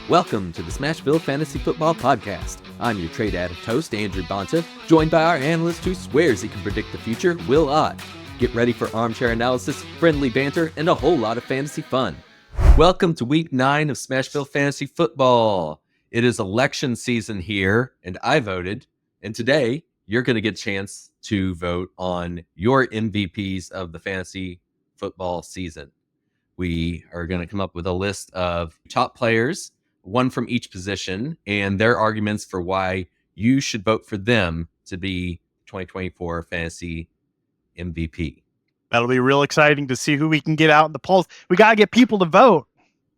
Welcome to the Smashville Fantasy Football Podcast. I'm your trade addict host, Andrew Banta, joined by our analyst who swears he can predict the future, Will Ott. Get ready for armchair analysis, friendly banter, and a whole lot of fantasy fun. Welcome to Week 9 of Smashville Fantasy Football. It is election season here, and I voted. And today, you're going to get a chance to vote on your MVPs of the fantasy football season. We are going to come up with a list of top players, one from each position, and their arguments for why you should vote for them to be 2024 fantasy MVP. That'll be real exciting to see who we can get out in the polls. We got to get people to vote.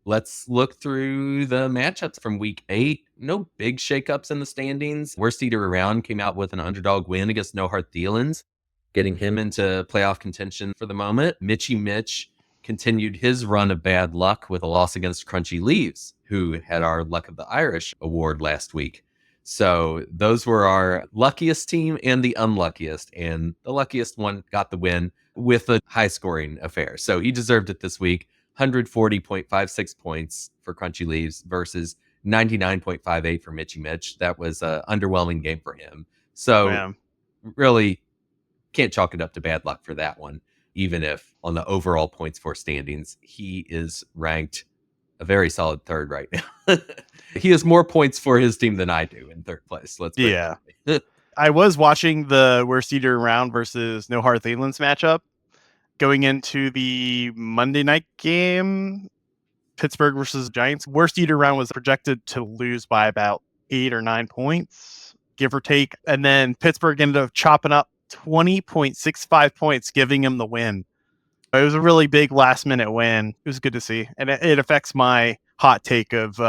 Let's look through the matchups from week 8. No big shakeups in the standings. Worst eater around came out with an underdog win against No Hard Thielens, getting him into playoff contention for the moment. Mitch continued his run of bad luck with a loss against Crunchy Leaves, who had our Luck of the Irish award last week. So those were our luckiest team and the unluckiest. And the luckiest one got the win with a high-scoring affair. So he deserved it this week. 140.56 points for Crunchy Leaves versus 99.58 for Mitch. That was an underwhelming game for him. So really can't chalk it up to bad luck for that one. Even if on the overall points for standings, he is ranked a very solid third right now. He has more points for his team than I do in third place. I was watching the worst eater round versus No Hard Thielens matchup going into the Monday night game, Pittsburgh versus Giants. Worst eater round was projected to lose by about 8 or 9 points, give or take. And then Pittsburgh ended up chopping up 20.65 points, giving him the win. It was a really big last minute win. It was good to see. And it affects my hot take of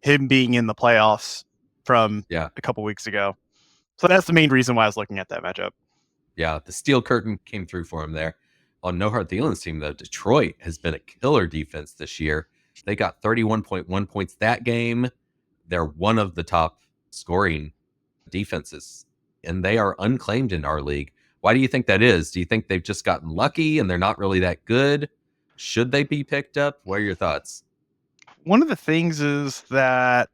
him being in the playoffs from a couple weeks ago. So that's the main reason why I was looking at that matchup. Yeah, the steel curtain came through for him there. On No Hard Thielens' team, though, Detroit has been a killer defense this year. They got 31.1 points that game. They're one of the top scoring defenses, and they are unclaimed in our league. Why do you think that is? Do you think they've just gotten lucky and they're not really that good? Should they be picked up? What are your thoughts? One of the things is that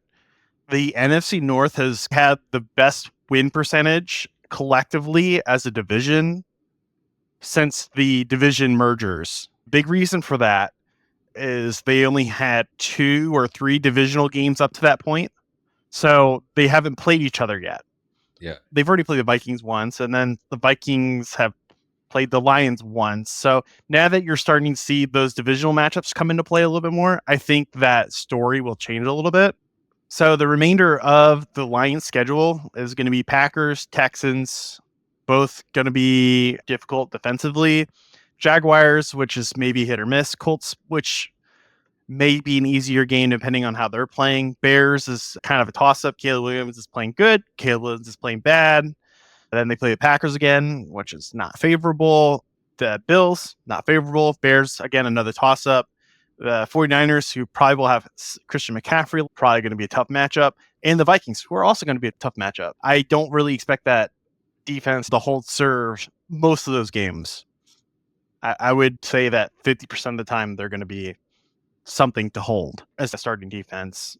the NFC North has had the best win percentage collectively as a division since the division mergers. Big reason for that is they only had 2 or 3 divisional games up to that point. So they haven't played each other yet. Yeah. They've already played the Vikings once, and then the Vikings have played the Lions once. So now that you're starting to see those divisional matchups come into play a little bit more, I think that story will change a little bit. So the remainder of the Lions schedule is going to be Packers, Texans, both going to be difficult defensively. Jaguars, which is maybe hit or miss. Colts, which may be an easier game depending on how they're playing. Bears is kind of a toss-up. Caleb Williams is playing good. Caleb Williams is playing bad. And then they play the Packers again, which is not favorable. The Bills, not favorable. Bears, again, another toss-up. The 49ers, who probably will have Christian McCaffrey, probably going to be a tough matchup. And the Vikings, who are also going to be a tough matchup. I don't really expect that defense to hold serve most of those games. I would say that 50% of the time they're going to be something to hold as a starting defense.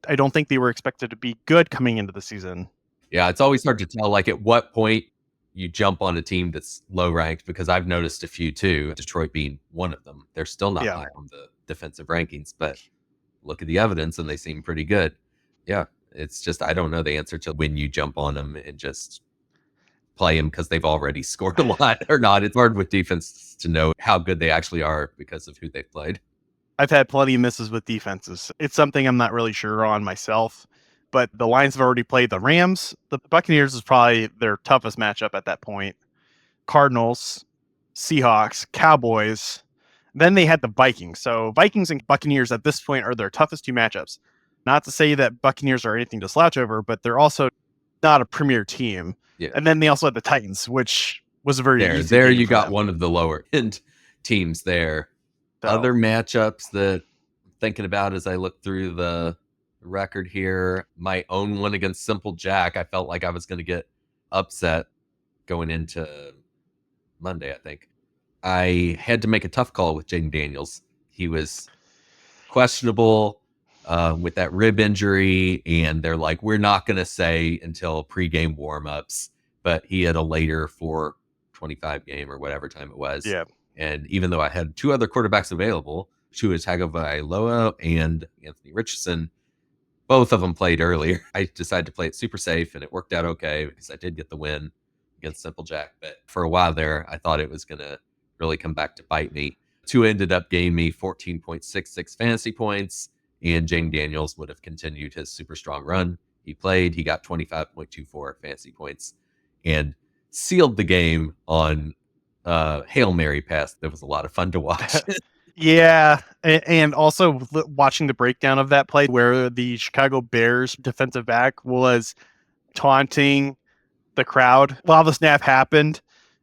I don't think they were expected to be good coming into the season. Yeah, it's always hard to tell, like, at what point you jump on a team that's low ranked, because I've noticed a few too, Detroit being one of them. They're still not high on the defensive rankings, but look at the evidence and they seem pretty good. Yeah, it's just, I don't know the answer to when you jump on them and just play them because they've already scored a lot or not. It's hard with defense to know how good they actually are because of who they've played. I've had plenty of misses with defenses. It's something I'm not really sure on myself, but the Lions have already played the Rams. The Buccaneers is probably their toughest matchup at that point. Cardinals, Seahawks, Cowboys. Then they had the Vikings. So Vikings and Buccaneers at this point are their toughest 2 matchups. Not to say that Buccaneers are anything to slouch over, but they're also not a premier team. Yeah. And then they also had the Titans, which was a very easy there game you for got them. One of the lower end teams there. So, other matchups that I'm thinking about as I look through the record here, my own one against Simple Jack, I felt like I was going to get upset going into Monday, I think. I had to make a tough call with Jaden Daniels. He was questionable with that rib injury, and they're like, we're not going to say until pregame warmups, but he had a later 4:25 game or whatever time it was. Yeah. And even though I had two other quarterbacks available, Tua Tagovailoa and Anthony Richardson, both of them played earlier. I decided to play it super safe, and it worked out okay because I did get the win against Simple Jack. But for a while there, I thought it was going to really come back to bite me. Tua ended up gaining me 14.66 fantasy points, and Jane Daniels would have continued his super strong run. He played, he got 25.24 fantasy points and sealed the game on Hail Mary pass. That was a lot of fun to watch. Yeah, and also watching the breakdown of that play where the Chicago Bears defensive back was taunting the crowd while the snap happened.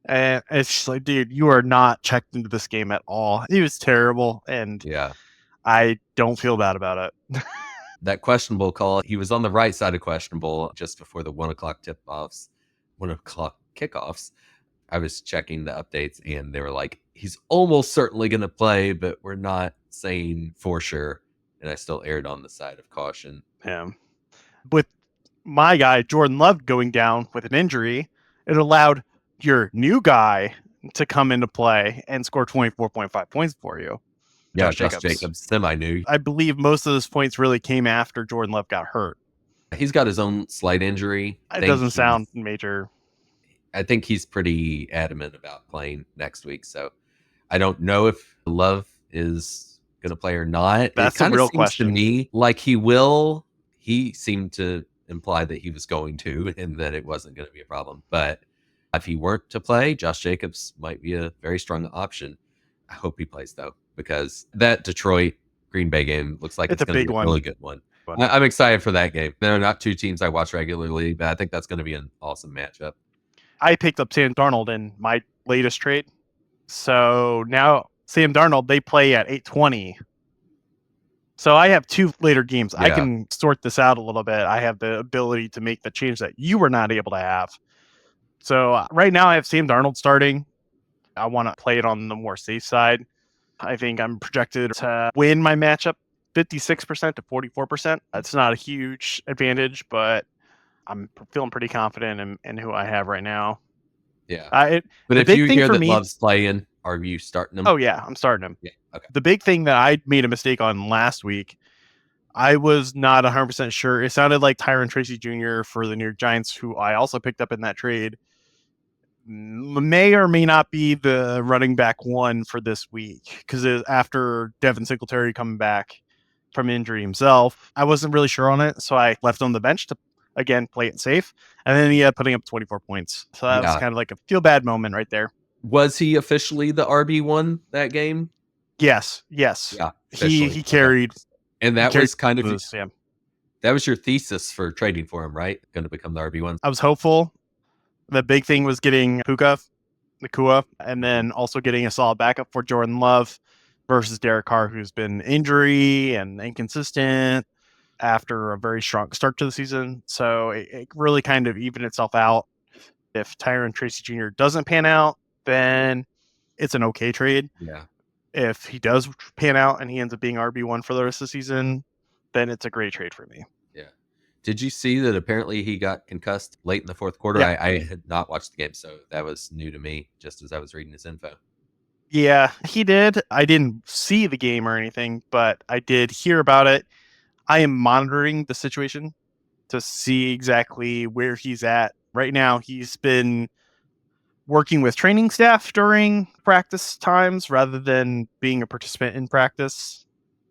And it's just like, dude, you are not checked into this game at all. It was terrible, and Yeah. I don't feel bad about it. That questionable call, he was on the right side of questionable just before the 1:00 tip-offs, 1:00 kickoffs. I was checking the updates, and they were like, he's almost certainly going to play, but we're not saying for sure. And I still erred on the side of caution. Yeah. With my guy, Jordan Love, going down with an injury, it allowed your new guy to come into play and score 24.5 points for you. Yeah, Josh Jacobs, semi-new. I believe most of those points really came after Jordan Love got hurt. He's got his own slight injury. It doesn't sound major. I think he's pretty adamant about playing next week. So I don't know if Love is going to play or not. That's a real question to me. Like he will. He seemed to imply that he was going to, and that it wasn't going to be a problem. But if he weren't to play, Josh Jacobs might be a very strong option. I hope he plays though, because that Detroit Green Bay game looks like it's going to be a really good one. I'm excited for that game. They're not two teams I watch regularly, but I think that's going to be an awesome matchup. I picked up Sam Darnold in my latest trade. So now Sam Darnold, they play at 8:20. So I have two later games. Yeah. I can sort this out a little bit. I have the ability to make the change that you were not able to have. So right now I have Sam Darnold starting. I want to play it on the more safe side. I think I'm projected to win my matchup 56% to 44%. That's not a huge advantage, but I'm feeling pretty confident in who I have right now. Yeah. But if you hear that Love's playing, are you starting him? Oh, yeah, I'm starting him. Yeah. Okay. The big thing that I made a mistake on last week, I was not 100% sure. It sounded like Tyron Tracy Jr. for the New York Giants, who I also picked up in that trade, may or may not be the running back one for this week, because after Devin Singletary coming back from injury himself, I wasn't really sure on it, so I left him on the bench to, again, play it safe, and then he ended up putting up 24 points. So that was kind of like a feel-bad moment right there. Was he officially the RB1 that game? Yes. Yeah, he carried. And that was kind of that was your thesis for trading for him, right? Going to become the RB1. I was hopeful. The big thing was getting Nakua, and then also getting a solid backup for Jordan Love versus Derek Carr, who's been injury and inconsistent after a very strong start to the season. So it really kind of evened itself out. If Tyron Tracy Jr. doesn't pan out, then it's an okay trade. Yeah. If he does pan out and he ends up being RB1 for the rest of the season, then it's a great trade for me. Yeah. Did you see that apparently he got concussed late in the fourth quarter? Yeah. I had not watched the game, so that was new to me just as I was reading his info. Yeah, he did. I didn't see the game or anything, but I did hear about it. I am monitoring the situation to see exactly where he's at. Right now, he's been working with training staff during practice times rather than being a participant in practice.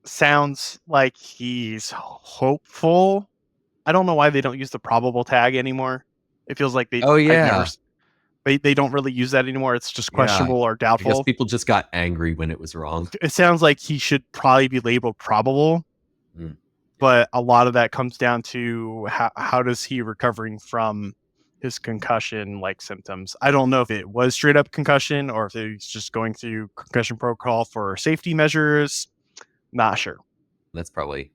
Sounds like he's hopeful. I don't know why they don't use the probable tag anymore. It feels like they they don't really use that anymore. It's just questionable or doubtful. I guess people just got angry when it was wrong. It sounds like he should probably be labeled probable. But a lot of that comes down to how does he recovering from his concussion-like symptoms. I don't know if it was straight up concussion or if he's just going through concussion protocol for safety measures. Not sure. That's probably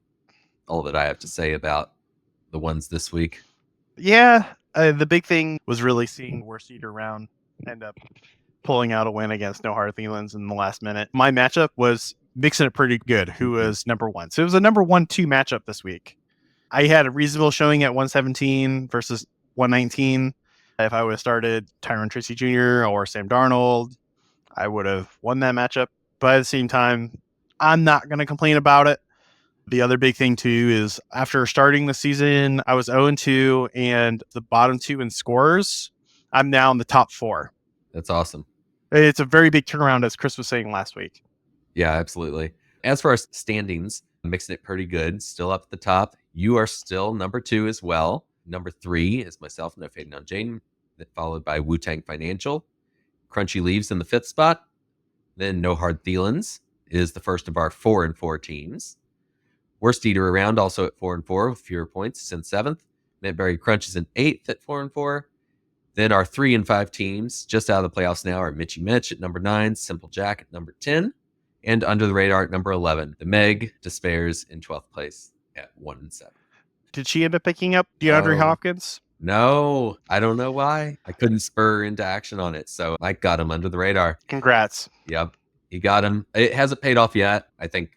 all that I have to say about the ones this week. Yeah, the big thing was really seeing worst eater round end up pulling out a win against No Hard Feelings in the last minute. My matchup was Mixing It Pretty Good, who was number 1. So it was a number 1-2 matchup this week. I had a reasonable showing at 117 versus 119. If I would have started Tyron Tracy Jr. or Sam Darnold, I would have won that matchup. But at the same time, I'm not going to complain about it. The other big thing, too, is after starting the season, I was 0-2, and the bottom 2 in scores, I'm now in the top 4. That's awesome. It's a very big turnaround, as Chris was saying last week. Yeah, absolutely. As for our standings, Mixing It Pretty Good, still up at the top. You are still number 2 as well. Number 3 is myself, No Fading on Jaden, followed by Wu-Tang Financial. Crunchy Leaves in the 5th spot. Then No Hard Feelings is the first of our 4-4 teams. Worst Eater Around also at 4-4 with fewer points is in 7th. Mintberry Crunch is in 8th at 4-4. Then our 3-5 teams just out of the playoffs now are Mitchy Mitch at number 9, Simple Jack at number 10, and Under the Radar at number 11. The Meg Despairs in 12th place at 1-7. Did she end up picking up DeAndre Hopkins? No, I don't know why. I couldn't spur into action on it, so Mike got him under the radar. Congrats. Yep, he got him. It hasn't paid off yet. I think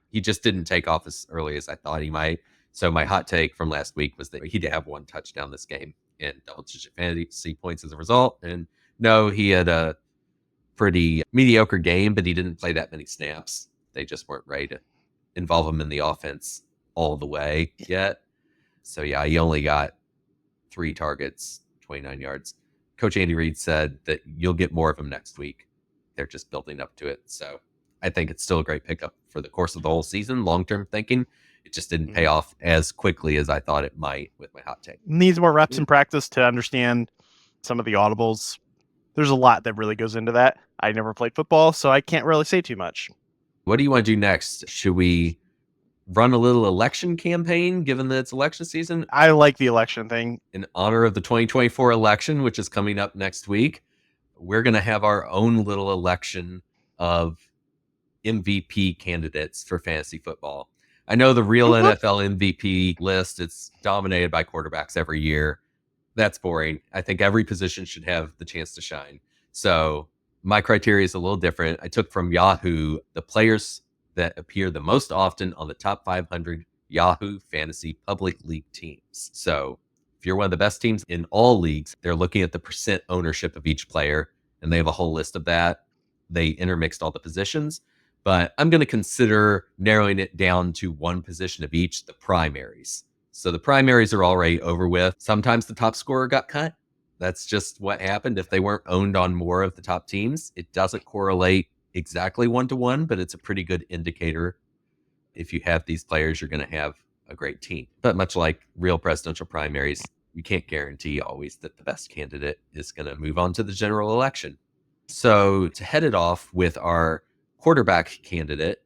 he just didn't take off as early as I thought he might. So my hot take from last week was that he did have 1 touchdown this game and double-digit fantasy points as a result. And no, he had a pretty mediocre game, but he didn't play that many snaps. They just weren't ready to involve him in the offense all the way yet. So yeah, he only got 3 targets, 29 yards. Coach Andy Reid said that you'll get more of him next week. They're just building up to it. So I think it's still a great pickup for the course of the whole season, long-term thinking. It just didn't pay off as quickly as I thought it might with my hot take. Needs more reps in practice to understand some of the audibles. There's a lot that really goes into that. I never played football, so I can't really say too much. What do you want to do next? Should we run a little election campaign, given that it's election season? I like the election thing. In honor of the 2024 election, which is coming up next week, we're going to have our own little election of MVP candidates for fantasy football. I know the real NFL MVP list, it's dominated by quarterbacks every year. That's boring. I think every position should have the chance to shine. So my criteria is a little different. I took from Yahoo the players that appear the most often on the top 500 Yahoo Fantasy Public League teams. So if you're one of the best teams in all leagues, they're looking at the percent ownership of each player, and they have a whole list of that. They intermixed all the positions, but I'm going to consider narrowing it down to one position of each, the primaries. So the primaries are already over with. Sometimes the top scorer got cut. That's just what happened. If they weren't owned on more of the top teams, it doesn't correlate exactly 1-to-1, but it's a pretty good indicator. If you have these players, you're going to have a great team. But much like real presidential primaries, you can't guarantee always that the best candidate is going to move on to the general election. So to head it off with our quarterback candidate,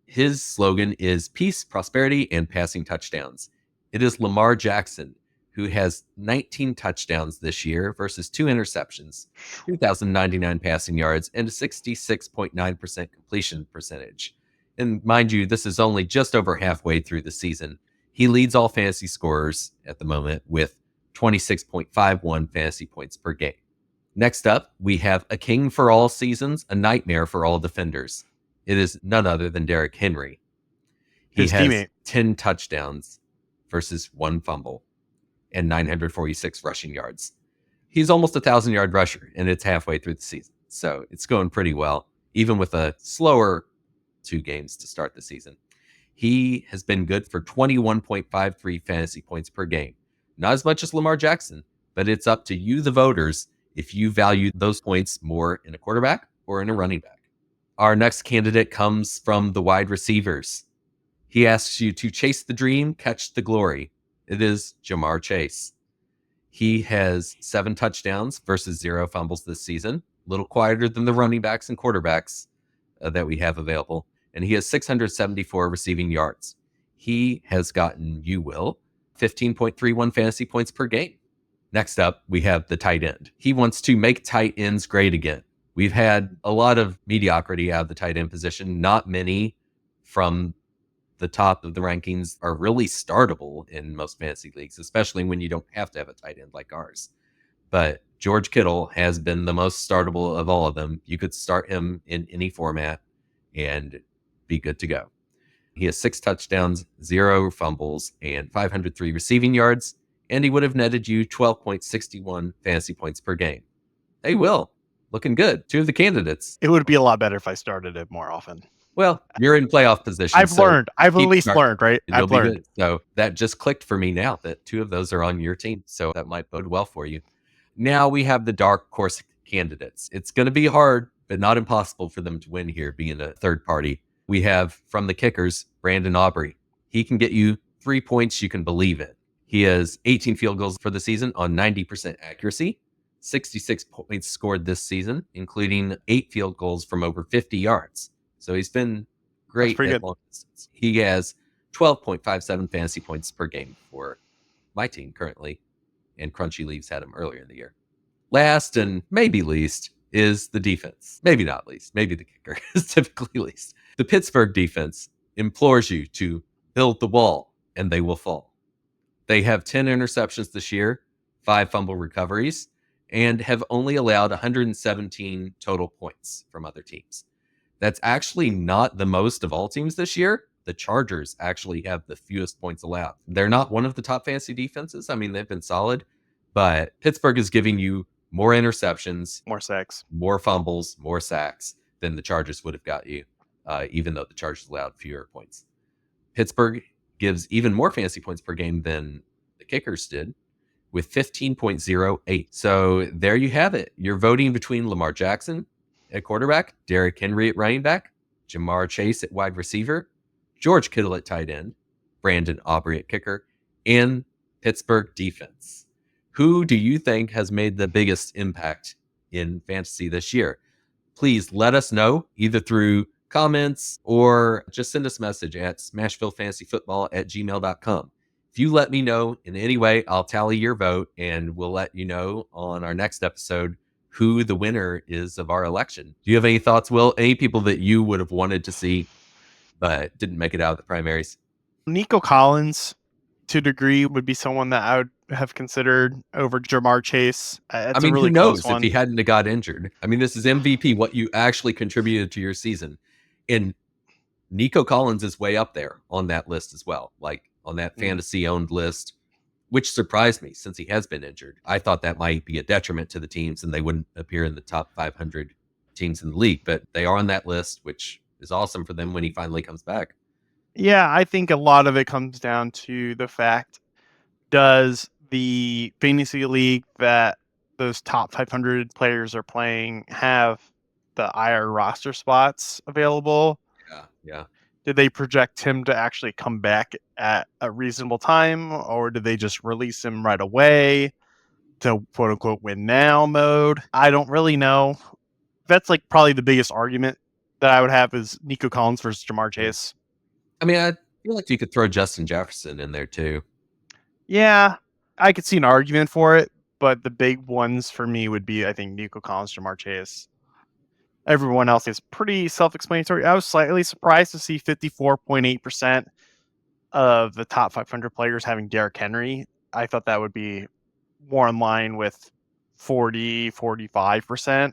his slogan is peace, prosperity, and passing touchdowns. It is Lamar Jackson, who has 19 touchdowns this year versus 2 interceptions, 2,099 passing yards, and a 66.9% completion percentage. And mind you, this is only just over halfway through the season. He leads all fantasy scorers at the moment with 26.51 fantasy points per game. Next up, we have a king for all seasons, a nightmare for all defenders. It is none other than Derrick Henry. He has 10 touchdowns versus 1 fumble and 946 rushing yards. He's almost a 1,000-yard rusher, and it's halfway through the season. So it's going pretty well, even with a slower 2 games to start the season. He has been good for 21.53 fantasy points per game. Not as much as Lamar Jackson, but it's up to you, the voters, if you value those points more in a quarterback or in a running back. Our next candidate comes from the wide receivers. He asks you to chase the dream, catch the glory. It is Jamar Chase. He has 7 touchdowns versus 0 fumbles this season. A little quieter than the running backs and quarterbacks that we have available. And he has 674 receiving yards. He has gotten, 15.31 fantasy points per game. Next up, we have the tight end. He wants to make tight ends great again. We've had a lot of mediocrity out of the tight end position. Not many from the top of the rankings are really startable in most fantasy leagues, especially when you don't have to have a tight end like ours. But George Kittle has been the most startable of all of them. You could start him in any format, and be good to go. He has 6 touchdowns, 0 fumbles, and 503 receiving yards, and he would have netted you 12.61 fantasy points per game. Hey, Will, looking good. 2 of the candidates. It would be a lot better if I started it more often. Well, you're in playoff position. I've learned. I've at least learned, right? You'll be good. So that just clicked for me now that 2 of those are on your team. So that might bode well for you. Now we have the dark horse candidates. It's going to be hard, but not impossible for them to win here, being a third party. We have from the kickers, Brandon Aubrey. He can get you 3 points you can believe it. He has 18 field goals for the season on 90% accuracy, 66 points scored this season, including 8 field goals from over 50 yards. So he's been great at long distance. He has 12.57 fantasy points per game for my team currently, and Crunchy Leaves had him earlier in the year. Last and maybe least is the defense. Maybe not least. Maybe the kicker is typically least. The Pittsburgh defense implores you to build the wall, and they will fall. They have 10 interceptions this year, 5 fumble recoveries, and have only allowed 117 total points from other teams. That's actually not the most of all teams this year. The Chargers actually have the fewest points allowed. They're not one of the top fantasy defenses. I mean, they've been solid, but Pittsburgh is giving you more interceptions, more sacks, more fumbles, more sacks than the Chargers would have got you, even though the Chargers allowed fewer points. Pittsburgh gives even more fantasy points per game than the kickers did, with 15.08. So there you have it. You're voting between Lamar Jackson at quarterback, Derrick Henry at running back, Jamar Chase at wide receiver, George Kittle at tight end, Brandon Aubrey at kicker, and Pittsburgh defense. Who do you think has made the biggest impact in fantasy this year? Please let us know either through comments or just send us a message at smashvillefantasyfootball@gmail.com. If you let me know in any way, I'll tally your vote and we'll let you know on our next episode who the winner is of our election. Do you have any thoughts, Will? Any people that you would have wanted to see but didn't make it out of the primaries? Nico Collins, to a degree, would be someone that I would have considered over Jamar Chase. I mean, really who knows if he hadn't have got injured? I mean, this is MVP, what you actually contributed to your season. And Nico Collins is way up there on that list as well, like on that fantasy-owned list, which surprised me since he has been injured. I thought that might be a detriment to the teams and they wouldn't appear in the top 500 teams in the league, but they are on that list, which is awesome for them when he finally comes back. Yeah, I think a lot of it comes down to the fact, does the fantasy league that those top 500 players are playing have the IR roster spots available? Yeah. Did they project him to actually come back at a reasonable time, or did they just release him right away to quote unquote win now mode? I don't really know. That's like probably the biggest argument that I would have is Nico Collins versus Jamar Chase. I mean, I feel like you could throw Justin Jefferson in there too. Yeah, I could see an argument for it, but the big ones for me would be, I think, Nico Collins, Jamar Chase. Everyone else is pretty self-explanatory. I was slightly surprised to see 54.8% of the top 500 players having Derrick Henry. I thought that would be more in line with 45%,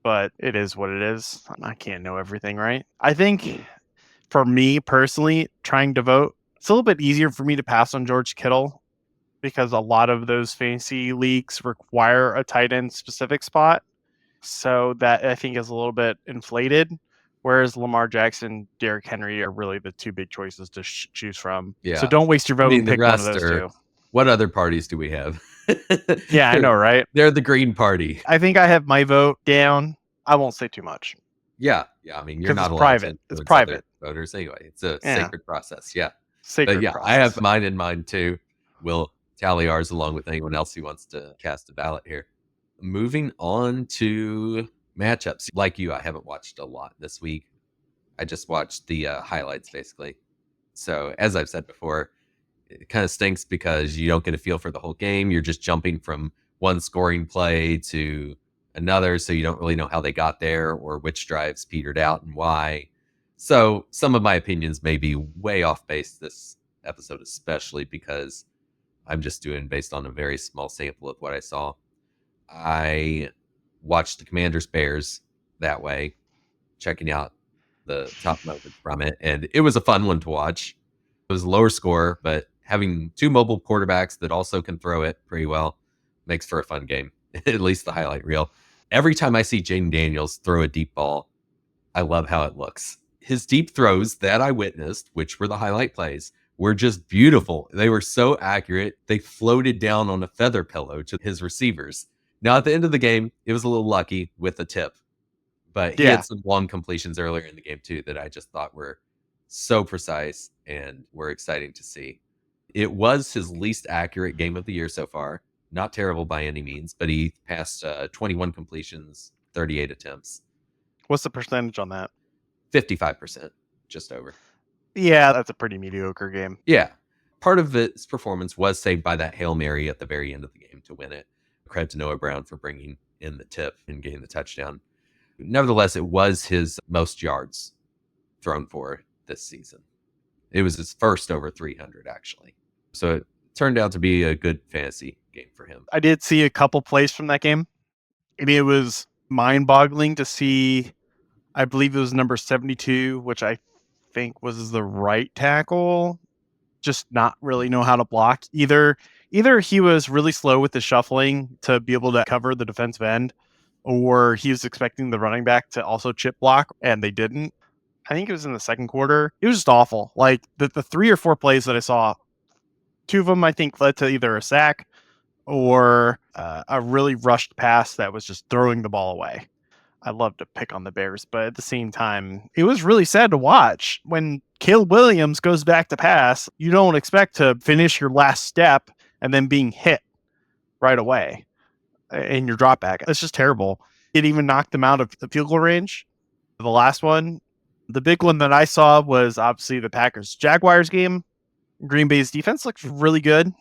but it is what it is. I can't know everything, right? I think for me personally, trying to vote, it's a little bit easier for me to pass on George Kittle because a lot of those fantasy leagues require a tight end specific spot. So that I think is a little bit inflated. Whereas Lamar Jackson, Derrick Henry are really the 2 big choices to choose from. Yeah. So don't waste your vote and pick one of those 2. What other parties do we have? Yeah, I know, right? They're the Green Party. I think I have my vote down. I won't say too much. Yeah. I mean, you're not allowed private. to It's private voters anyway. It's a sacred process. Yeah. Sacred process. I have mine in mind too. We'll tally ours along with anyone else who wants to cast a ballot here. Moving on to matchups. Like you, I haven't watched a lot this week. I just watched the highlights basically. So as I've said before, it kind of stinks because you don't get a feel for the whole game. You're just jumping from one scoring play to another, so you don't really know how they got there or which drives petered out and why. So some of my opinions may be way off base this episode, especially because I'm just doing based on a very small sample of what I saw. I watched the Commanders Bears that way, checking out the top moments from it. And it was a fun one to watch. It was a lower score, but having two mobile quarterbacks that also can throw it pretty well makes for a fun game, at least the highlight reel. Every time I see Jaden Daniels throw a deep ball, I love how it looks. His deep throws that I witnessed, which were the highlight plays, were just beautiful. They were so accurate. They floated down on a feather pillow to his receivers. Now, at the end of the game, it was a little lucky with the tip, but he Yeah. had some long completions earlier in the game too that I just thought were so precise and were exciting to see. It was his least accurate game of the year so far. Not terrible by any means, but he passed 21 completions, 38 attempts. What's the percentage on that? 55%, just over. Yeah, that's a pretty mediocre game. Yeah. Part of its performance was saved by that Hail Mary at the very end of the game to win it. Credit to Noah Brown for bringing in the tip and getting the touchdown. Nevertheless, it was his most yards thrown for this season. It was his first over 300, actually. So it turned out to be a good fantasy game for him. I did see a couple plays from that game, and it was mind-boggling to see. I believe it was number 72, which I think was the right tackle, just not really know how to block. Either he was really slow with the shuffling to be able to cover the defensive end, or he was expecting the running back to also chip block, and they didn't. I think it was in the second quarter. It was just awful. Like the 3 or 4 plays that I saw, 2 of them I think led to either a sack or a really rushed pass that was just throwing the ball away. I love to pick on the Bears, but at the same time, it was really sad to watch. When Caleb Williams goes back to pass, you don't expect to finish your last step and then being hit right away in your drop back. It's just terrible. It even knocked them out of the field goal range. The last one, the big one that I saw was obviously the Packers-Jaguars game. Green Bay's defense looked really good,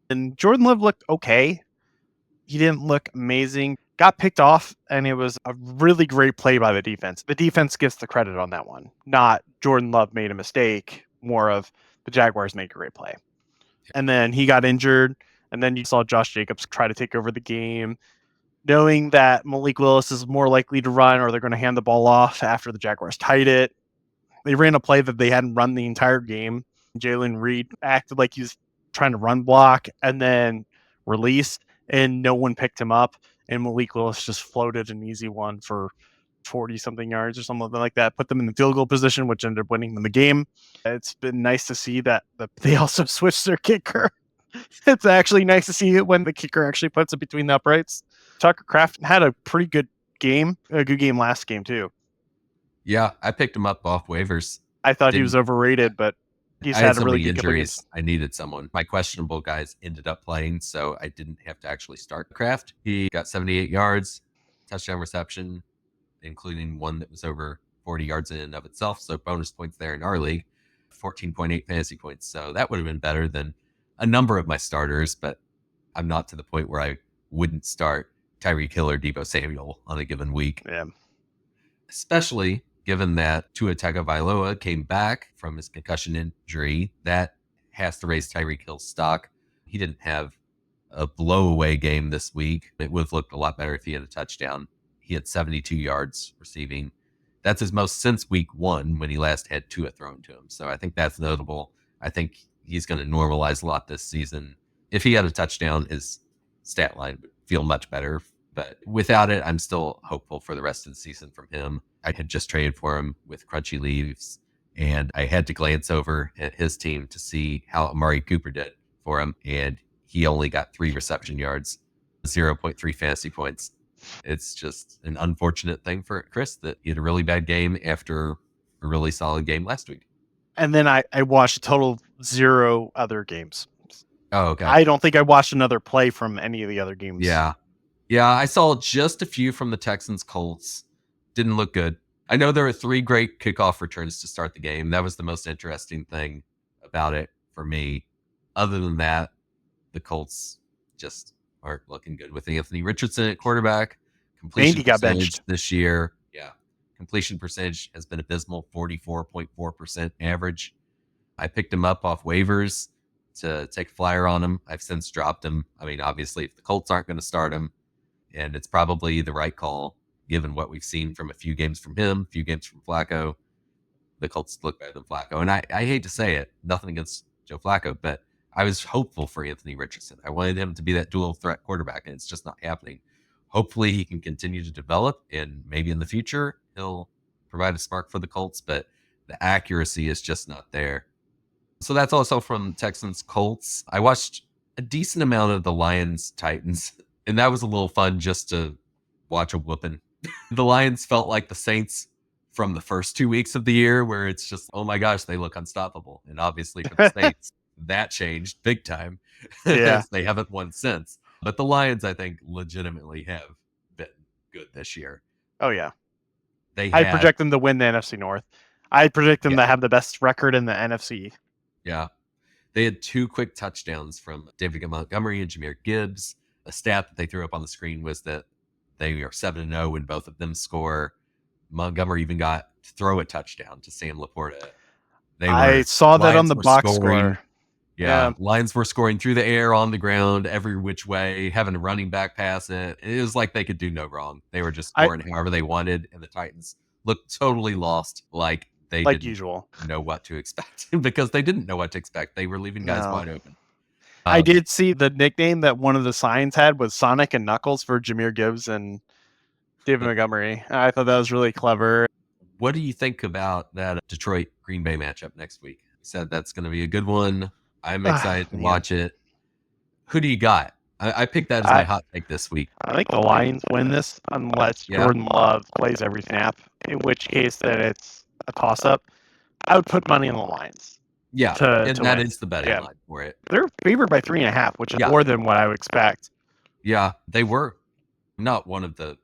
and Jordan Love looked okay. He didn't look amazing. Got picked off, and it was a really great play by the defense. The defense gets the credit on that one. Not Jordan Love made a mistake, more of the Jaguars made a great play. And then he got injured, and then you saw Josh Jacobs try to take over the game, knowing that Malik Willis is more likely to run or they're going to hand the ball off after the Jaguars tied it. They ran a play that they hadn't run the entire game. Jalen Reed acted like he was trying to run block and then released, and no one picked him up. And Malik Willis just floated an easy one for 40-something yards or something like that, put them in the field goal position, which ended up winning them the game. It's been nice to see that they also switched their kicker. It's actually nice to see it when the kicker actually puts it between the uprights. Tucker Kraft had a pretty good game, a good game last game too. Yeah, I picked him up off waivers. I thought he was overrated, but he's had a really good injuries. I needed someone. My questionable guys ended up playing, so I didn't have to actually start Kraft. He got 78 yards, touchdown reception, including one that was over 40 yards in and of itself. So bonus points there in our league, 14.8 fantasy points. So that would have been better than a number of my starters, but I'm not to the point where I wouldn't start Tyreek Hill or Deebo Samuel on a given week. Yeah. Especially given that Tua Tagovailoa came back from his concussion injury. That has to raise Tyreek Hill's stock. He didn't have a blow-away game this week. It would have looked a lot better if he had a touchdown. He had 72 yards receiving. That's his most since week 1 when he last had Tua thrown to him. So I think that's notable. I think he's going to normalize a lot this season. If he had a touchdown, his stat line would feel much better. But without it, I'm still hopeful for the rest of the season from him. I had just traded for him with crunchy leaves, and I had to glance over at his team to see how Amari Cooper did for him, and he only got 3 reception yards, 0.3 fantasy points. It's just an unfortunate thing for Chris that he had a really bad game after a really solid game last week. And then I watched a total of 0 other games. Oh, okay. I don't think I watched another play from any of the other games. Yeah, I saw just a few from the Texans Colts. Didn't look good. I know there were 3 great kickoff returns to start the game. That was the most interesting thing about it for me. Other than that, the Colts just aren't looking good with Anthony Richardson at quarterback. Completion Andy got percentage benched this year. Yeah. Completion percentage has been abysmal, 44.4% average. I picked him up off waivers to take a flyer on him. I've since dropped him. I mean, obviously, if the Colts aren't going to start him, and it's probably the right call, given what we've seen from a few games from him, a few games from Flacco. the Colts look better than Flacco. And I hate to say it, nothing against Joe Flacco, but I was hopeful for Anthony Richardson. I wanted him to be that dual threat quarterback, and it's just not happening. Hopefully he can continue to develop, and maybe in the future he'll provide a spark for the Colts, but the accuracy is just not there. So that's also from Texans Colts. I watched a decent amount of the Lions Titans, and that was a little fun just to watch a whooping. The Lions felt like the Saints from the first 2 weeks of the year, where it's just, oh my gosh, they look unstoppable. And obviously for the Saints, that changed big time. Yeah. They haven't won since. But the Lions, I think, legitimately have been good this year. Oh, yeah. I'd project them to win the NFC North. I'd predict them Yeah. to have the best record in the NFC. Yeah. They had 2 quick touchdowns from David Montgomery and Jahmyr Gibbs. A stat that they threw up on the screen was that they are 7-0 when both of them score. Montgomery even got to throw a touchdown to Sam Laporta. I saw that on the box score. Yeah, Lions were scoring through the air, on the ground, every which way, having a running back pass it. It was like they could do no wrong. They were just scoring however they wanted, and the Titans looked totally lost, like they didn't usual know what to expect because they didn't know what to expect. They were leaving guys wide open. I did see the nickname that one of the signs had was Sonic and Knuckles for Jahmyr Gibbs and David Montgomery. I thought that was really clever. What do you think about that Detroit Green Bay matchup next week? You said that's going to be a good one. I'm excited to watch it. Who do you got? I picked that as my hot take this week. I think the Lions win this unless Jordan Love plays every snap, in which case then it's a toss-up. I would put money on the Lions. Yeah, and that is the betting line for it. They're favored by 3.5, which is more than what I would expect. Yeah, they were not one of the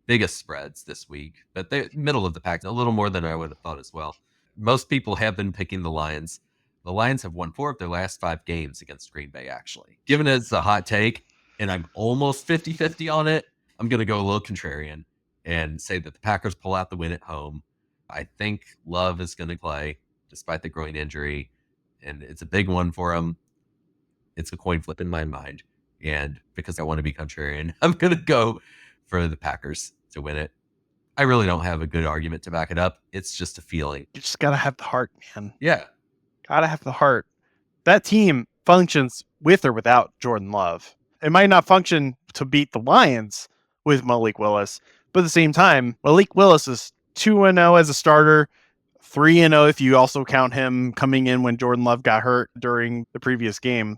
biggest spreads this week, but they're middle of the pack, a little more than I would have thought as well. Most people have been picking the Lions. The Lions have won 4 of their last 5 games against Green Bay, actually. Given it's a hot take, and I'm almost 50-50 on it, I'm going to go a little contrarian and say that the Packers pull out the win at home. I think Love is going to play, despite the groin injury, and it's a big one for him. It's a coin flip in my mind, and because I want to be contrarian, I'm going to go for the Packers to win it. I really don't have a good argument to back it up. It's just a feeling. You just got to have the heart, man. Yeah. Gotta have the heart. That team functions with or without Jordan Love. It might not function to beat the Lions with Malik Willis, but at the same time, Malik Willis is 2-0 as a starter, 3-0 if you also count him coming in when Jordan Love got hurt during the previous game,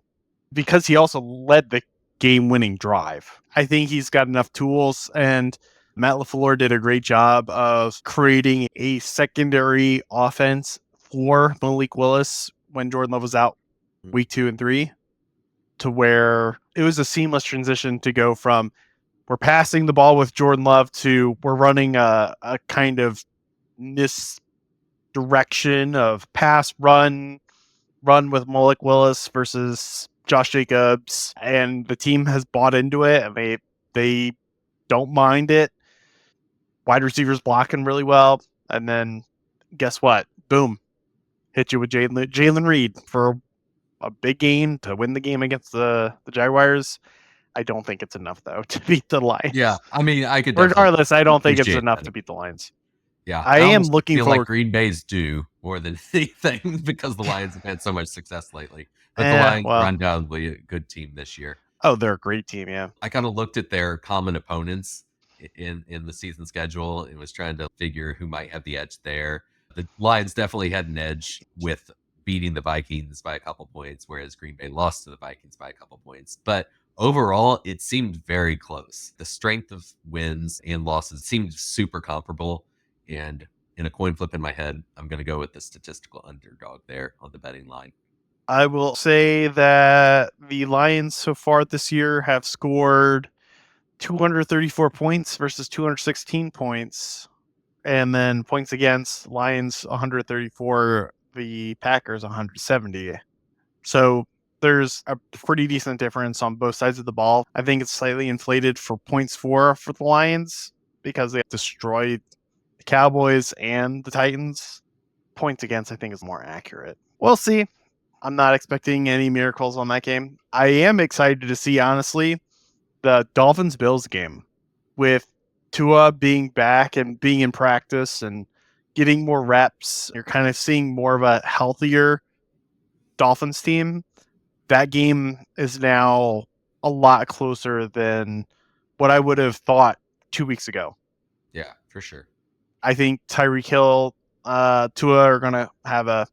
because he also led the game-winning drive. I think he's got enough tools, and Matt LaFleur did a great job of creating a secondary offense for Malik Willis when Jordan Love was out week 2 and 3, to where it was a seamless transition to go from we're passing the ball with Jordan Love to we're running a kind of misdirection of pass run with Malik Willis versus Josh Jacobs, and the team has bought into it and they don't mind it. Wide receivers blocking really well, and then guess what? Boom. Hit you with Jalen Reed for a big gain to win the game against the Jaguars. I don't think it's enough, though, to beat the Lions. Yeah, I mean, I could. Regardless, I don't think it's enough to beat the Lions. Yeah, I am looking feel forward. Like Green Bay's due more than anything because the Lions have had so much success lately. But the Lions are undoubtedly a good team this year. Oh, they're a great team, yeah. I kind of looked at their common opponents in the season schedule and was trying to figure who might have the edge there. The Lions definitely had an edge with beating the Vikings by a couple points, whereas Green Bay lost to the Vikings by a couple points. But overall, it seemed very close. The strength of wins and losses seemed super comparable. And in a coin flip in my head, I'm going to go with the statistical underdog there on the betting line. I will say that the Lions so far this year have scored 234 points versus 216 points. And then points against, Lions 134, the Packers 170. So there's a pretty decent difference on both sides of the ball. I think it's slightly inflated for points for the Lions because they destroyed the Cowboys and the Titans. Points against, I think, is more accurate. We'll see. I'm not expecting any miracles on that game. I am excited to see, honestly, the Dolphins-Bills game with Tua being back and being in practice and getting more reps. You're kind of seeing more of a healthier Dolphins team. That game is now a lot closer than what I would have thought 2 weeks ago. Yeah, for sure. I think Tyreek Hill, Tua are going to have a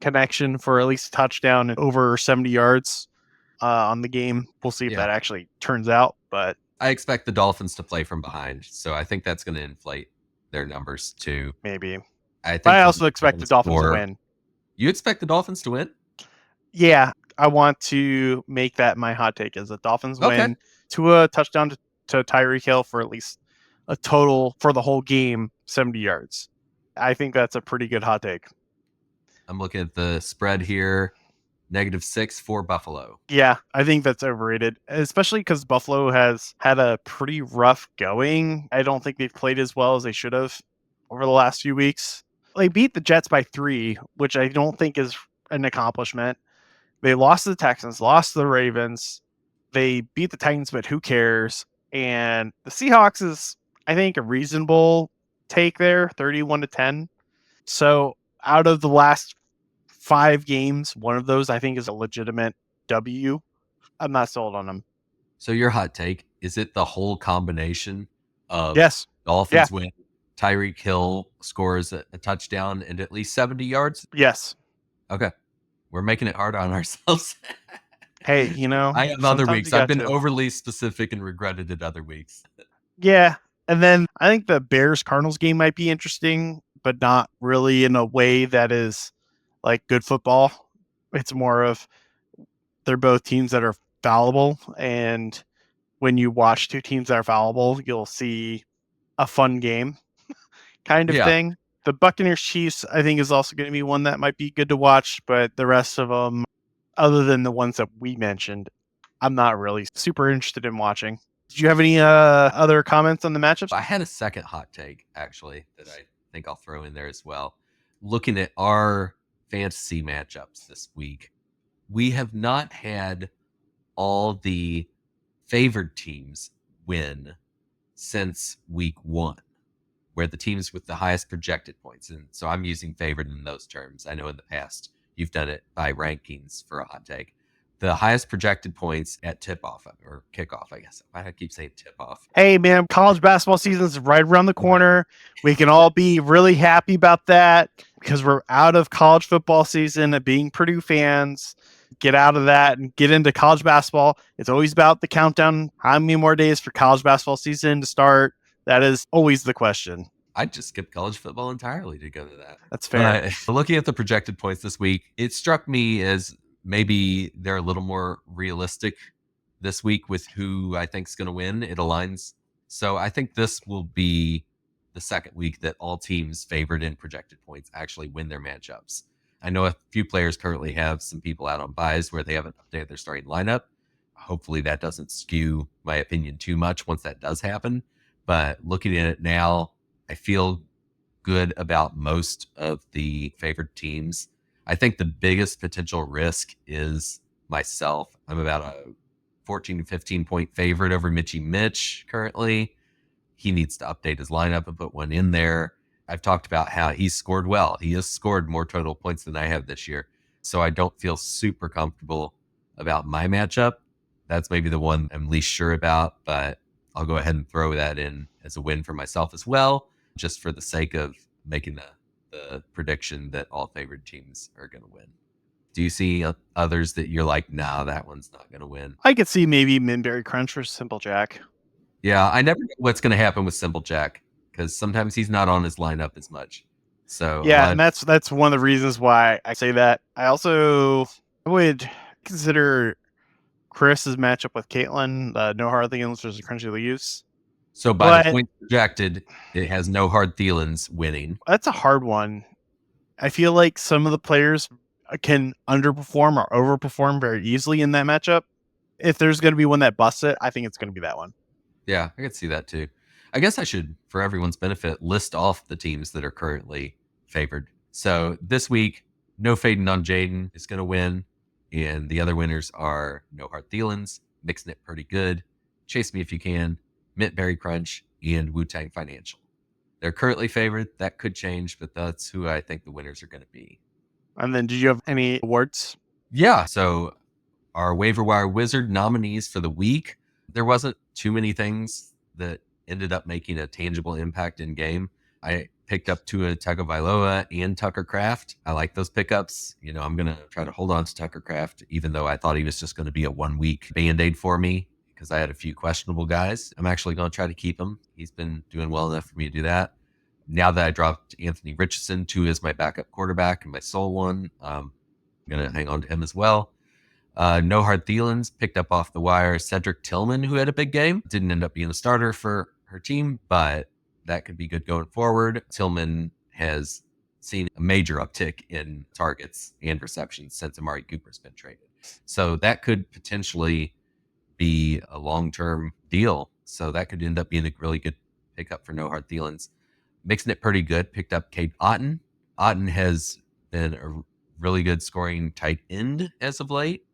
connection for at least a touchdown and over 70 yards on the game. We'll see if that actually turns out. But I expect the Dolphins to play from behind, so I think that's going to inflate their numbers too. Maybe. I also expect the Dolphins to win. You expect the Dolphins to win? Yeah, I want to make that my hot take is the Dolphins win. Tua touchdown to Tyreek Hill for at least a total for the whole game, 70 yards. I think that's a pretty good hot take. I'm looking at the spread here. -6 for Buffalo. Yeah, I think that's overrated, especially because Buffalo has had a pretty rough going. I don't think they've played as well as they should have over the last few weeks. They beat the Jets by 3, which I don't think is an accomplishment. They lost to the Texans, lost to the Ravens. They beat the Titans, but who cares? And the Seahawks is, I think, a reasonable take there, 31-10. So out of the last 5 games, one of those I think is a legitimate W. I'm not sold on them. So your hot take, is it the whole combination of Dolphins win, Tyreek Hill scores a touchdown and at least 70 yards? Yes. Okay. We're making it hard on ourselves. Hey, I have other weeks. I've been overly specific and regretted it other weeks. Yeah. And then I think the Bears-Cardinals game might be interesting, but not really in a way that is like good football. It's more of they're both teams that are fallible. And when you watch 2 teams that are fallible, you'll see a fun game kind of thing. The Buccaneers-Chiefs, I think, is also going to be one that might be good to watch, but the rest of them, other than the ones that we mentioned, I'm not really super interested in watching. Did you have any other comments on the matchups? I had a second hot take, actually, that I think I'll throw in there as well. Looking at our fantasy matchups this week, we have not had all the favored teams win since week 1, where the teams with the highest projected points. And so I'm using favored in those terms. I know in the past you've done it by rankings for a hot take. The highest projected points at tip-off or kickoff, I guess. I keep saying tip-off. Hey, man, college basketball season is right around the corner. We can all be really happy about that because we're out of college football season and being Purdue fans. Get out of that and get into college basketball. It's always about the countdown. How many more days for college basketball season to start? That is always the question. I just skipped college football entirely to go to that. That's fair. Looking at the projected points this week, it struck me as maybe they're a little more realistic this week with who I think is going to win. It aligns. So I think this will be the second week that all teams favored in projected points actually win their matchups. I know a few players currently have some people out on buys where they haven't updated their starting lineup. Hopefully that doesn't skew my opinion too much once that does happen. But looking at it now, I feel good about most of the favored teams. I think the biggest potential risk is myself. I'm about a 14 to 15 point favorite over Mitchie Mitch currently. He needs to update his lineup and put one in there. I've talked about how he's scored well. He has scored more total points than I have this year. So I don't feel super comfortable about my matchup. That's maybe the one I'm least sure about, but I'll go ahead and throw that in as a win for myself as well, just for the sake of making the prediction that all favored teams are going to win. Do you see others that you're like, nah, that one's not going to win? I could see maybe Minberry Crunch versus Simple Jack. Yeah, I never know what's going to happen with Simple Jack because sometimes he's not on his lineup as much. So yeah, and that's one of the reasons why I say that. I also would consider Chris's matchup with Caitlin, no hard Thielens versus Crunchy Leaves. So by the point projected, it has no hard Thielens winning. That's a hard one. I feel like some of the players can underperform or overperform very easily in that matchup. If there's going to be one that busts it, I think it's going to be that one. Yeah, I could see that too. I guess I should, for everyone's benefit, list off the teams that are currently favored. So this week, no fading on Jaden is going to win. And the other winners are No Hard Thielens, Mixing It Pretty Good, Chase Me If You Can, Mint Berry Crunch, and Wu-Tang Financial. They're currently favored. That could change, but that's who I think the winners are going to be. And then, did you have any awards? Yeah. So our waiver wire wizard nominees for the week, there wasn't too many things that ended up making a tangible impact in game. I picked up Tua Tagovailoa and Tucker Kraft. I like those pickups. I'm going to try to hold on to Tucker Kraft, even though I thought he was just going to be a 1 week Band-Aid for me because I had a few questionable guys. I'm actually going to try to keep him. He's been doing well enough for me to do that. Now that I dropped Anthony Richardson, Tua is my backup quarterback and my sole one, I'm going to hang on to him as well. No hard Thielens picked up off the wire. Cedric Tillman, who had a big game, didn't end up being the starter for her team, but that could be good going forward. Tillman has seen a major uptick in targets and receptions since Amari Cooper's been traded. So that could potentially be a long-term deal. So that could end up being a really good pickup for No Hard Thielens. Mixing it pretty good, picked up Kate Otten. Otten has been a really good scoring tight end as of late.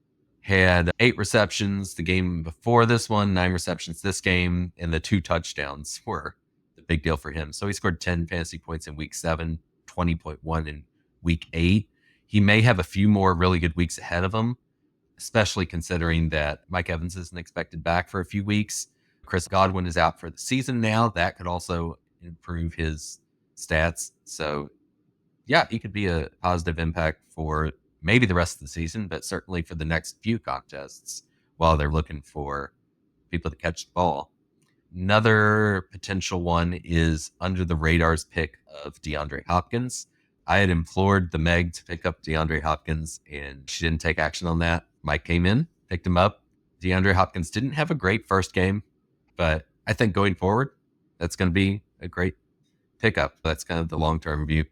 Had 8 receptions the game before this one, 9 receptions this game, and the 2 touchdowns were the big deal for him. So he scored 10 fantasy points in week 7, 20.1 in week 8. He may have a few more really good weeks ahead of him, especially considering that Mike Evans isn't expected back for a few weeks. Chris Godwin is out for the season now. That could also improve his stats. So yeah, he could be a positive impact for maybe the rest of the season, but certainly for the next few contests while they're looking for people to catch the ball. Another potential one is under the radar's pick of DeAndre Hopkins. I had implored the Meg to pick up DeAndre Hopkins, and she didn't take action on that. Mike came in, picked him up. DeAndre Hopkins didn't have a great first game, but I think going forward, that's going to be a great pickup. That's kind of the long-term view.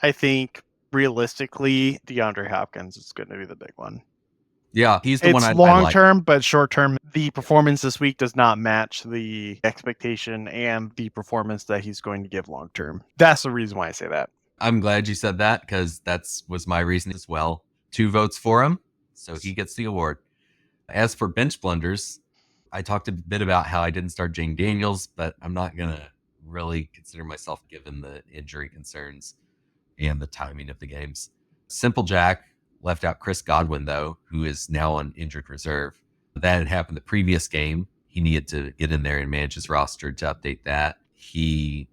I think realistically, DeAndre Hopkins is going to be the big one. Yeah, he's the one I like. It's long term, but short term, the performance this week does not match the expectation and the performance that he's going to give long term. That's the reason why I say that. I'm glad you said that because was my reason as well. 2 votes for him, so he gets the award. As for bench blunders, I talked a bit about how I didn't start Jane Daniels, but I'm not going to really consider myself given the injury concerns and the timing of the games. Simple Jack left out Chris Godwin, though, who is now on injured reserve. That had happened the previous game. He needed to get in there and manage his roster to update that. He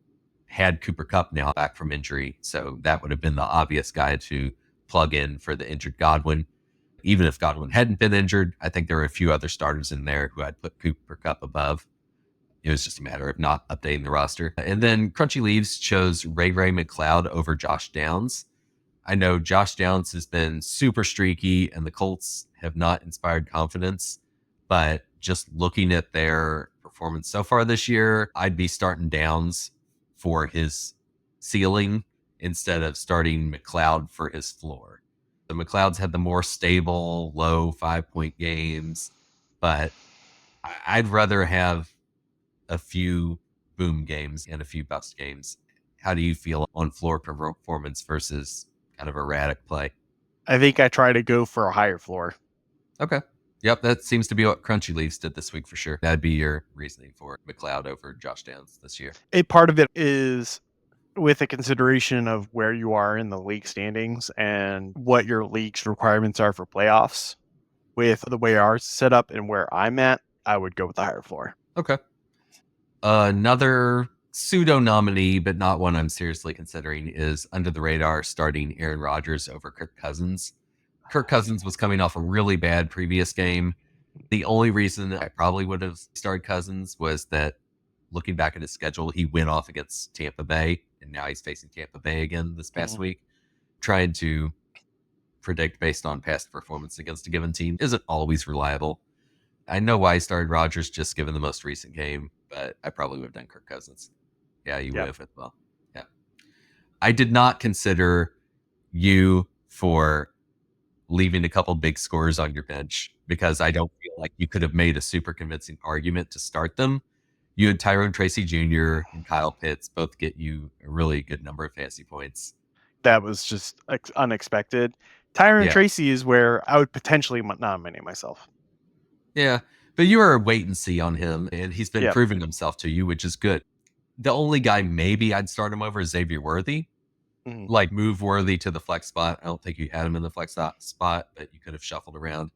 had Cooper Kupp now back from injury, so that would have been the obvious guy to plug in for the injured Godwin. Even if Godwin hadn't been injured, I think there were a few other starters in there who I'd put Cooper Kupp above. It was just a matter of not updating the roster. And then Crunchy Leaves chose Ray McLeod over Josh Downs. I know Josh Downs has been super streaky and the Colts have not inspired confidence, but just looking at their performance so far this year, I'd be starting Downs for his ceiling instead of starting McLeod for his floor. The McLeod's had the more stable, low 5-point games, but I'd rather have a few boom games and a few bust games. How do you feel on floor performance versus kind of erratic play? I think I try to go for a higher floor. Okay. Yep, that seems to be what Crunchy Leaves did this week for sure. That'd be your reasoning for McLeod over Josh Downs this year. A part of it is with a consideration of where you are in the league standings and what your league's requirements are for playoffs. With the way ours is set up and where I'm at, I would go with the higher floor. Okay. Another pseudo nominee, but not one I'm seriously considering, is under the radar starting Aaron Rodgers over Kirk Cousins. Kirk Cousins was coming off a really bad previous game. The only reason I probably would have started Cousins was that looking back at his schedule, he went off against Tampa Bay, and now he's facing Tampa Bay again this past week. Trying to predict based on past performance against a given team isn't always reliable. I know why I started Rodgers just given the most recent game, but I probably would have done Kirk Cousins. Yeah, you would have as well. Yeah. I did not consider you for leaving a couple big scores on your bench because I don't feel like you could have made a super convincing argument to start them. You had Tyrone Tracy Jr. and Kyle Pitts both get you a really good number of fantasy points. That was just unexpected. Tyrone Tracy is where I would potentially nominate myself. Yeah, but you were a wait and see on him, and he's been proving himself to you, which is good. The only guy maybe I'd start him over is Xavier Worthy. Like move Worthy to the flex spot. I don't think you had him in the flex spot, but you could have shuffled around.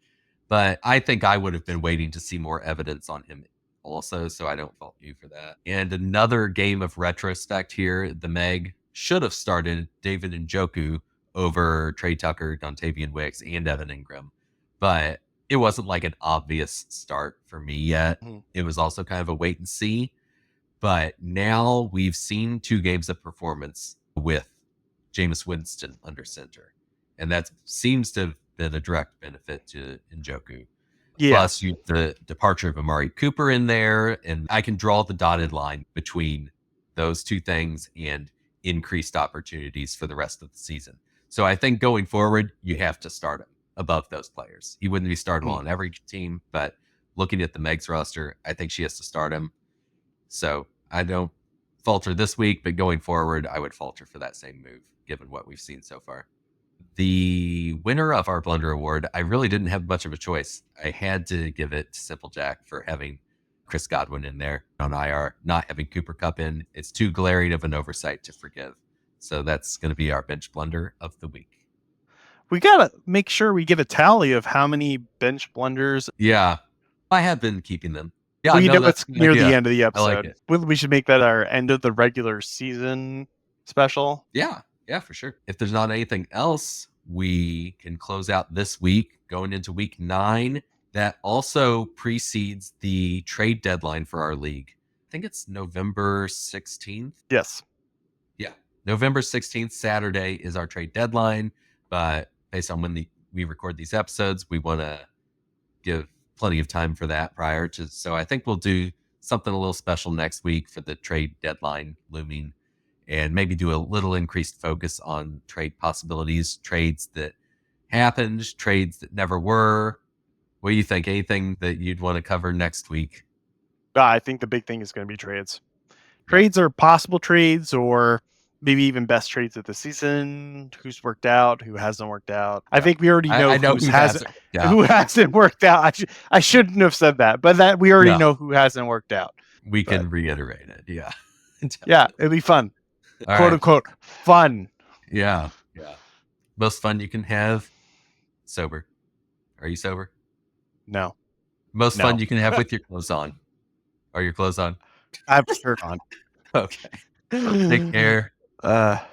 But I think I would have been waiting to see more evidence on him also, so I don't fault you for that. And another game of retrospect here, the Meg should have started David Njoku over Trey Tucker, Dontavian Wicks, and Evan Ingram. But it wasn't like an obvious start for me yet. It was also kind of a wait and see. But now we've seen 2 games of performance with Jameis Winston under center. And that seems to have been a direct benefit to Njoku. Yeah. Plus, you the departure of Amari Cooper in there, and I can draw the dotted line between those 2 things and increased opportunities for the rest of the season. So I think going forward, you have to start him above those players. He wouldn't be startable on every team, but looking at the Megs roster, I think she has to start him. So I don't falter this week, but going forward, I would falter for that same move, given what we've seen so far. The winner of our Blunder Award, I really didn't have much of a choice. I had to give it to Simple Jack for having Chris Godwin in there on IR, not having Cooper Kupp in. It's too glaring of an oversight to forgive. So that's going to be our bench blunder of the week. We got to make sure we get a tally of how many bench blunders. Yeah, I have been keeping them. Yeah, we know it's near the end of the episode. I like it. We should make that our end of the regular season special. Yeah, for sure. If there's not anything else, we can close out this week, going into week 9. That also precedes the trade deadline for our league. I think it's November 16th. Yes. Yeah. November 16th, Saturday, is our trade deadline. But based on when we record these episodes, we want to give plenty of time for that prior to. So I think we'll do something a little special next week for the trade deadline looming, and maybe do a little increased focus on trade possibilities, trades that happened, trades that never were. What do you think? Anything that you'd want to cover next week? I think the big thing is going to be trades. Trades are possible trades, or maybe even best trades of the season. Who's worked out? Who hasn't worked out? I think we already know, who hasn't worked out. I shouldn't have said that, but that we already know who hasn't worked out. We can reiterate it. Yeah. Yeah, it'll be fun. All quote unquote fun. Yeah. Most fun you can have sober. Are you sober? No. Most fun you can have with your clothes on. Are your clothes on? I have a shirt on. Okay. Take care.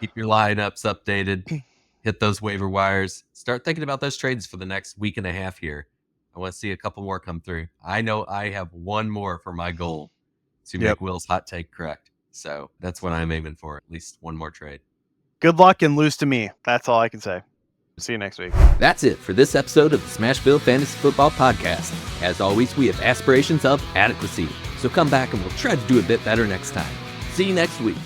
Keep your lineups updated. Hit those waiver wires. Start thinking about those trades for the next week and a half here. I want to see a couple more come through. I know I have one more for my goal to make Will's hot take correct. So that's what I'm aiming for. At least one more trade. Good luck and lose to me. That's all I can say. See you next week. That's it for this episode of the Smashville Fantasy Football Podcast. As always, we have aspirations of adequacy. So come back and we'll try to do a bit better next time. See you next week.